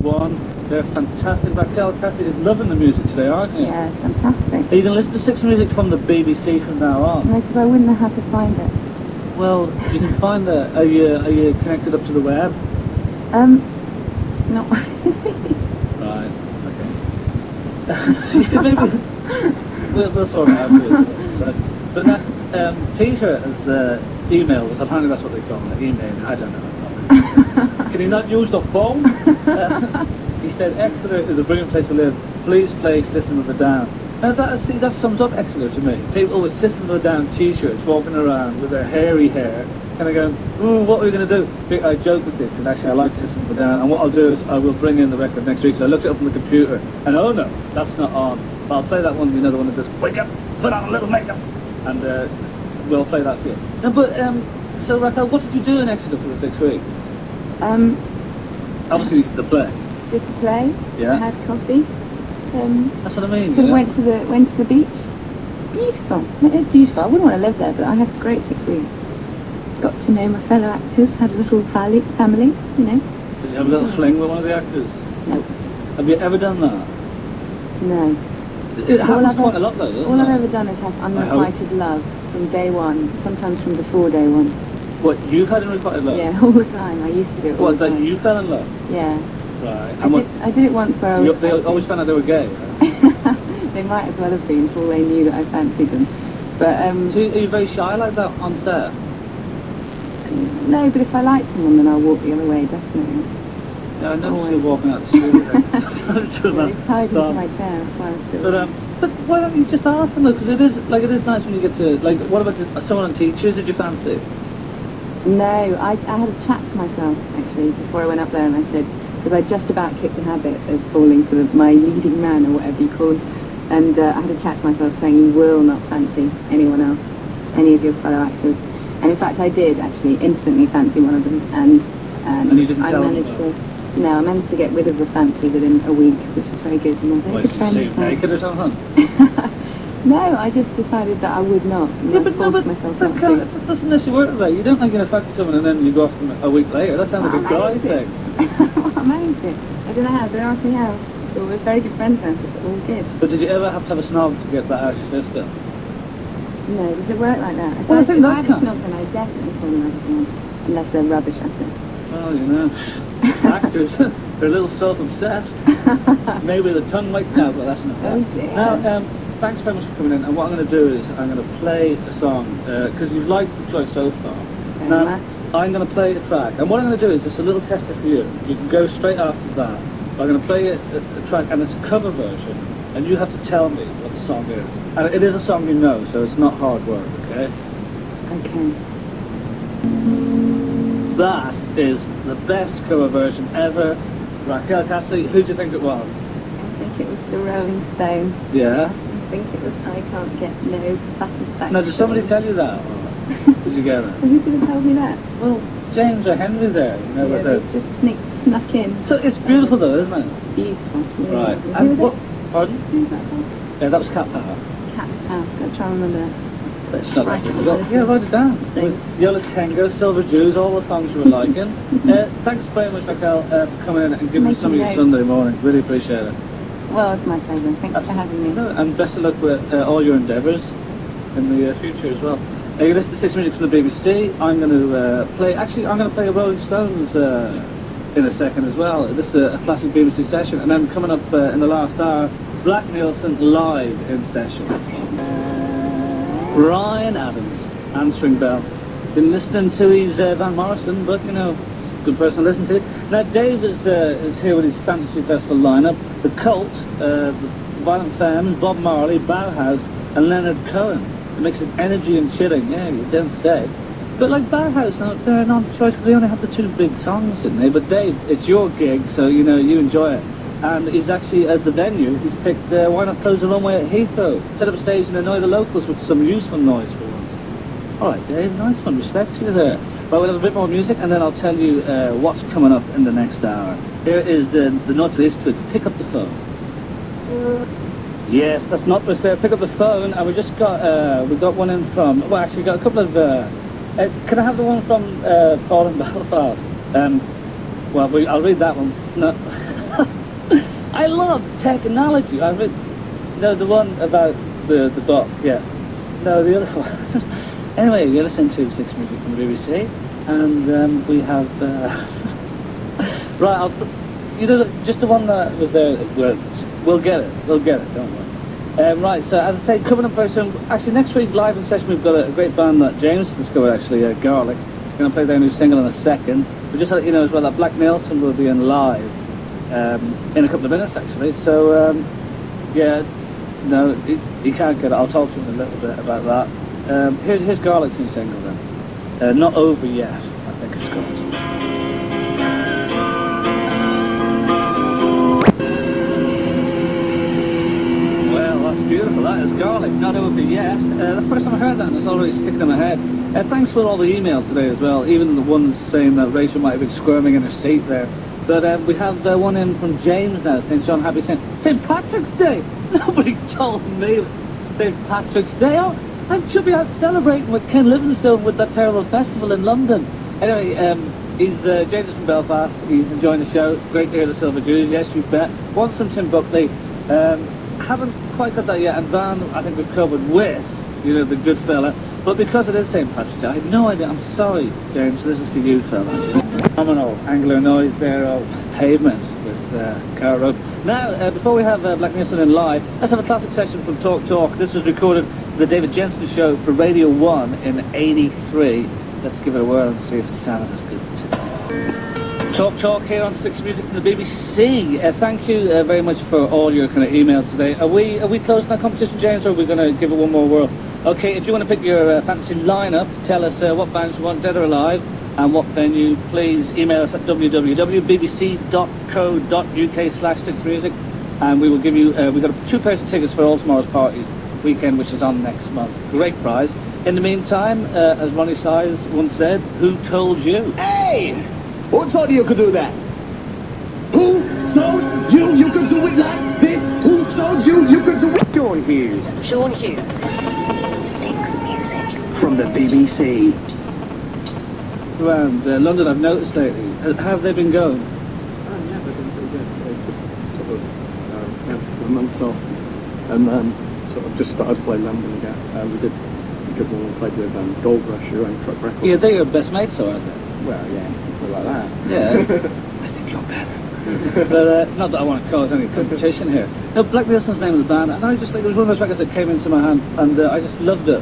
One, they're fantastic. Raquel Cassidy is loving the music today, aren't you? Yeah, it's fantastic. Are you going to listen to 6 music from the BBC from now on? No, because I wouldn't know how to find it. Well, you can find that. Are you connected up to the web? Not Right, okay. Maybe we'll sort it out for you. But now, Peter has emailed us, apparently that's what they call it, email, I don't know. Can he not use the phone? He said, Exeter is a brilliant place to live. Please play System of a Down. Now that sums up Exeter to me. People with System of a Down t-shirts walking around with their hairy hair, kind of going, ooh, what are we going to do? I joke with this, because actually I like System of a Down, and what I'll do is I will bring in the record next week. So I looked it up on the computer, and oh no, that's not on. But I'll play that one, the one that says, wake up, put on a little makeup, and we'll play that for you. No, but, so Raquel, what did you do in Exeter for the 6 weeks? Obviously the play. Did the play. Yeah. I had coffee. That's what I mean. So went to the beach. Beautiful. It's beautiful. I wouldn't want to live there, but I had a great 6 weeks. Got to know my fellow actors. Had a little family. You know. Did you have a little fling with one of the actors? No. Have you ever done that? No. It happens quite a lot though, doesn't All it? I've ever done is have unrequited love from day one. Sometimes from before day one. What, you've had unrequited love? Yeah, all the time. I used to do it all What, the that time. you fell in love? Yeah. Right. I did it once where I was... They always found out they were gay, right? They might as well have been, until they knew that I fancied them. But, So are you very shy like that on set? no, but if I like someone, then I'll walk the other way, definitely. Yeah, I noticed you walking out the street. Yeah, they tied me to my chair, that's why I was still... But why don't you just ask them though? Because it is nice when you get to, like, what about someone on teachers did you fancy? No, I had a chat to myself, actually, before I went up there, and I said, because I just about kicked the habit of falling for my leading man, or whatever you call him, and I had a chat to myself saying, you will not fancy anyone else, any of your fellow actors. And in fact, I did, actually, instantly fancy one of them, and you didn't tell them? No, I managed to get rid of the fancy within a week, which was very good. And Wait, did you see him naked or something? No, I just decided that I would not. Yeah, but myself not to. that doesn't necessarily work like. You don't like going to fuck someone and then you go off them a week later. That sounds like a guy thing. I managed it. I don't know how, but ask me how. So we're very good friends now, so it's all good. But did you ever have to have a snog to get that out of your system? No, does it work like that? Well, I think if I that had a can. snog, then I definitely fall in love with someone, unless they're rubbish at it. Well, you know, actors, they're a little self-obsessed. Maybe the tongue might now, but that's not bad. Oh dear. Now, thanks very much for coming in, and what I'm going to do is I'm going to play a song, because you've liked the choice so far. Very Now, much. I'm going to play a track, and what I'm going to do is just a little tester for you. You can go straight after that. I'm going to play a track, and it's a cover version, and you have to tell me what the song is. And it is a song you know, so it's not hard work, okay? Okay. That is the best cover version ever. Raquel Cassidy, who do you think it was? I think it was the Rolling Stones. Yeah? I think it was I Can't Get No Satisfaction. Now, did somebody tell you that? Or did you get it? Who could have told me that? Well, James or Henry there, you know Yeah, what they that. just snuck in. So it's beautiful though, isn't it? Beautiful. Yeah. Right. Who And was what? it? Pardon? Who was that for? Yeah, that was Cat Power. Cat's House. Gotta try and remember that. But it's not that Right. difficult. Yeah, write it down. With Yellow Tango, Silver Jews, all the songs you were liking. Thanks very much, Raquel, for coming in and giving us some of your Making Sunday morning. Really appreciate it. Well, it's my pleasure. Thanks for having me. And best of luck with all your endeavours in the future as well. You listen to 6 Minutes from the BBC. I'm going to play. Actually, I'm going to play a Rolling Stones in a second as well. This is a classic BBC session, and then coming up in the last hour, Black Nielsen live in session. Ryan Adams, answering bell. Been listening to his Van Morrison, but you know, good person to listen to. Now Dave is here with his Fantasy Festival lineup. The Cult, the Violent Femmes, Bob Marley, Bauhaus, and Leonard Cohen. It makes it energy and chilling, yeah, you don't say. But like Bauhaus, now, they're not a choice because they only have the 2 big songs, didn't they? But Dave, it's your gig, so you know, you enjoy it. And he's actually, as the venue, he's picked, why not close the runway at Heathrow? Set up a stage and annoy the locals with some useful noise for once. All right, Dave, nice one, respect you there. Well, we'll have a bit more music and then I'll tell you what's coming up in the next hour. Here is the note to this twit, pick up the phone. Yes, that's not this there. Pick up the phone, and we just got one in from. Well, actually, got a couple of. Can I have the one from Paul in Belfast? Well, I'll read that one. No. I love technology. I mean, no, the one about the book, yeah. No, the other one. Anyway, you're listening to Six Music from the BBC, and we have... right, I'll put... You know, just the one that was there, we'll get it, don't worry. Right, so as I say, coming up very soon, actually next week, live in session, we've got a great band that James discovered, actually, Garlic. We're going to play their new single in a second. But just to let you know as well that Black Nelson will be in live in a couple of minutes, actually. So, yeah, no, you can't get it. I'll talk to him a little bit about that. Here's Garlic's new single then. Not Over Yet, I think it's called. Beautiful, that is Garlic, Not Over Yet. The first time I heard that, and it's already sticking in my head. Thanks for all the emails today as well, even the ones saying that Rachel might have been squirming in her seat there. But we have one in from James now, saying, Sean, happy St. Patrick's Day. Nobody told me St. Patrick's Day. Oh, I should be out celebrating with Ken Livingstone with that terrible festival in London. Anyway, he's James is from Belfast. He's enjoying the show. Great to hear the Silver Jews. Yes, you bet. Want some Tim Buckley. Haven't quite got that yet, and Van, I think we've covered with, you know, the good fella, but because it is St. Patrick's Day, I had no idea. I'm sorry, James, this is for you, fella. Phenomenal Anglo noise there of Pavement with Cara Road. Now, before we have Black Nelson in live, let's have a classic session from Talk Talk. This was recorded for the David Jensen show for Radio 1 in '83. Let's give it a whirl and see if it sounded as good today. Talk here on Six Music from the BBC. Thank you very much for all your kind of emails today. Are we closing our competition, James, or are we going to give it one more whirl? Okay, if you want to pick your fantasy lineup, tell us what bands you want, dead or alive, and what venue. Please email us at www.bbc.co.uk/sixmusic, and we will give you. We've got 2 pairs of tickets for all tomorrow's parties weekend, which is on next month. Great prize. In the meantime, as Ronnie Size once said, who told you? Hey! Who told you could do that? Who told you could do it like this? Who told you could do it? Sean Hughes. Sean Hughes. Six Music. From the BBC. Around London, I've noticed lately. How have they been going? Oh yeah, they've been pretty good. Just sort of had a couple of months off, and sort of just started to play London again. We did a good one. We played with Gold Rush, who own Truck Records. Yeah, they're your best mates, though, aren't they? Well, yeah, something like that. Yeah. I think you're better. But not that I want to cause any competition here. No, Black Nelson's name of the band, and I just think it was one of those records that came into my hand, and I just loved it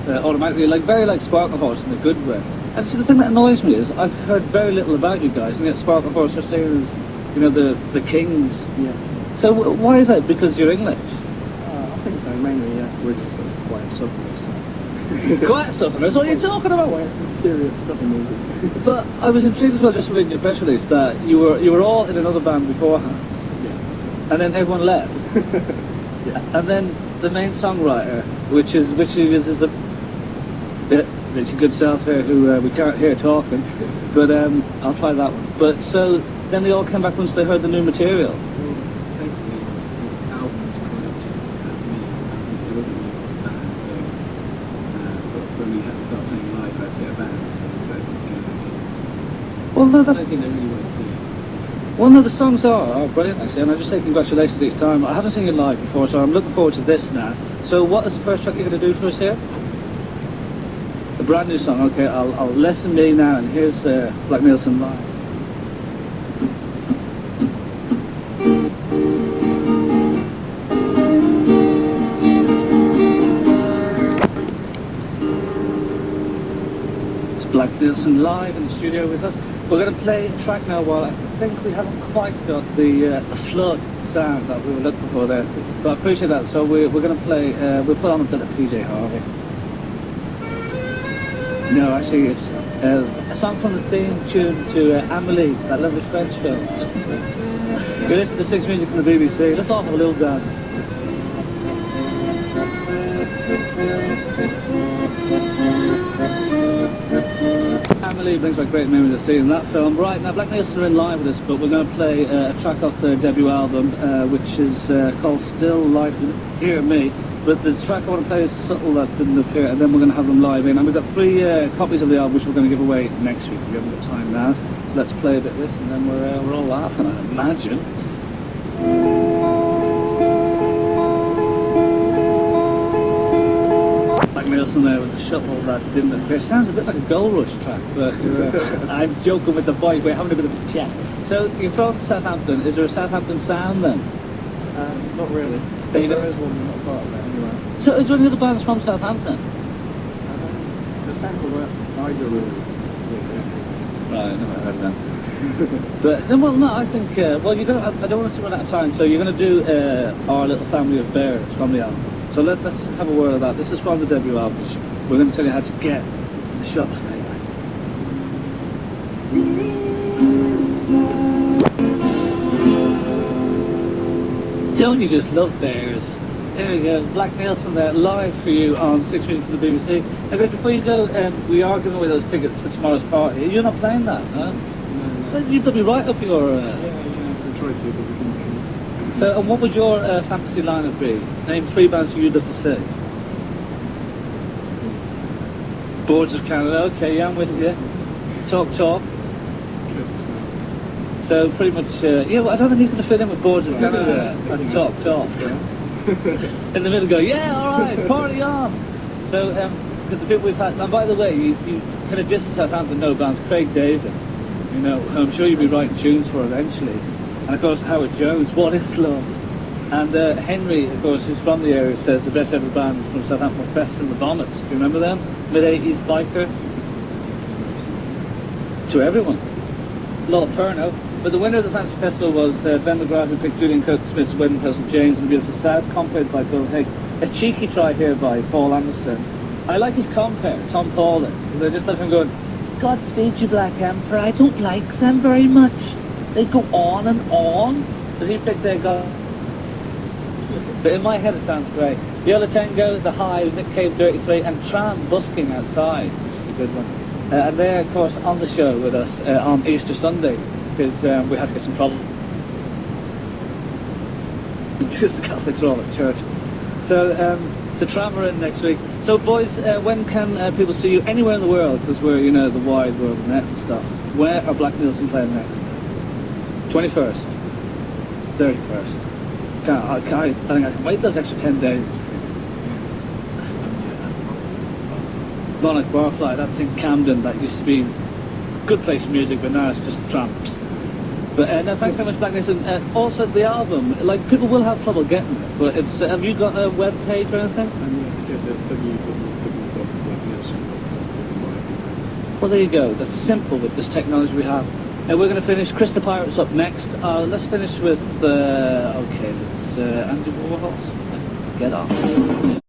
automatically, very like Sparkle Horse in a good way. And see, the thing that annoys me is I've heard very little about you guys, and yet Sparkle Horse are seen as, you know, the kings. Yeah. So why is that? Because you're English? I think so, mainly, yeah. We're just sort of quiet southerners. Quiet southerners? What are you talking about? Quiet, mysterious southern music. But I was intrigued as well, just reading your press release, that you were all in another band beforehand. Yeah. And then everyone left. Yeah. And then the main songwriter, which is the it's your good self here, who we can't hear talking, but I'll try that one. But so then they all came back once they heard the new material. Well, basically, the albums kind of just had me. It wasn't me. Sort of when we had to start playing live, I had to get a band. Well, no, I that's... don't think they really wanted to do it. Well, no, the songs are brilliant, actually, and I just say congratulations each time. I haven't seen you live before, so I'm looking forward to this now. So what is the first track you're going to do for us here? A brand new song. Okay, I'll listen me now, and here's Black Nelson live. It's Black Nelson live in the studio with us. We're going to play a track now while I think we haven't quite got the flood sound that we were looking for there. But I appreciate that. So we're going to play, we'll put on a bit of PJ Harvey. No, actually it's a song from the theme tune to Amelie, that lovely French film. You listen to Six Music from the BBC. Let's all have a little dance. Amelie brings back great memories of seeing that film. Right, now Black Nelson are in live with us, but we're going to play a track off their debut album, which is called Still Life Hear Me. But the track I want to play is Subtle, that didn't appear, and then we're going to have them live in. And we've got 3 copies of the album, which we're going to give away next week. We haven't got time now. Let's play a bit of this, and then we're all laughing, I imagine. Nelson there with the shuttle that didn't appear. Sounds a bit like a Gold Rush track, but I'm joking with the boys. We're having a bit of a chat. So you're from Southampton. Is there a Southampton sound then? Not really. There is one not part of it anyway. So is there any other bands from Southampton? There's a band called Niger really. Right, no, I heard that. But well, no, I think well, you're gonna. I don't want to run out of time, so you're going to do Our Little Family of Bears from the album. So let's have a word of that. This is from the debut album. We're going to tell you how to get the shots. Don't you just love bears? There we go, Black Nelson there, live for you on 6 Minutes from the BBC. Now guys, before you go, we are giving away those tickets for tomorrow's party. You're not playing that, huh? No. You've got to be right up your... Yeah, we'll try to, but we can... So, and what would your fantasy lineup be? Name 3 bands you'd love to see. Boards of Canada, okay, yeah, I'm with you. Talk. So pretty much, yeah, well, I don't think he's going to fit in with Boards of Canada. Talk. In the middle go, yeah, alright, party on! So, because the bit we've had, and by the way, you kind of just Southampton know bands, Craig David, you know, I'm sure you'll be writing tunes for eventually. And of course Howard Jones, What Is Love? And Henry, of course, who's from the area, says the best ever band from Southampton was Best from the Bonnets. Do you remember them? Mid-80s biker. To everyone. Lord Perno. But the winner of the Fantasy Festival was Ben McGrath, who picked Julian Cook Smith's Wedding Present James and the Beautiful South, compared by Bill Higg. A cheeky try here by Paul Anderson. I like his compare, Tom Paulin, because I just love him going, Godspeed you Black Emperor, I don't like them very much. They go on and on. But he picked their guy. But in my head it sounds great. Viola Tango, The Hive, Nick Cave, Dirty Three, and Tram busking outside, which is a good one. And they're, of course, on the show with us on Easter Sunday, because we had to get some problems. Because the Catholics are all at church. So, the Tram are in next week. So, boys, when can people see you anywhere in the world? Because we're, you know, the wide world net and stuff. Where are Black Nielsen playing next? 21st? 31st? I think I can wait those extra 10 days. Monarch Barfly, that's in Camden. That used to be a good place for music, but now it's just tramps. But no, thanks very much, Black Nielsen. Also, the album, like, people will have trouble getting it, but it's, have you got a web page or anything? Well, there you go. That's simple with this technology we have. We're going to finish. Chris the Pirate's up next. Let's finish with, okay, let's Andy Warhol. Get off.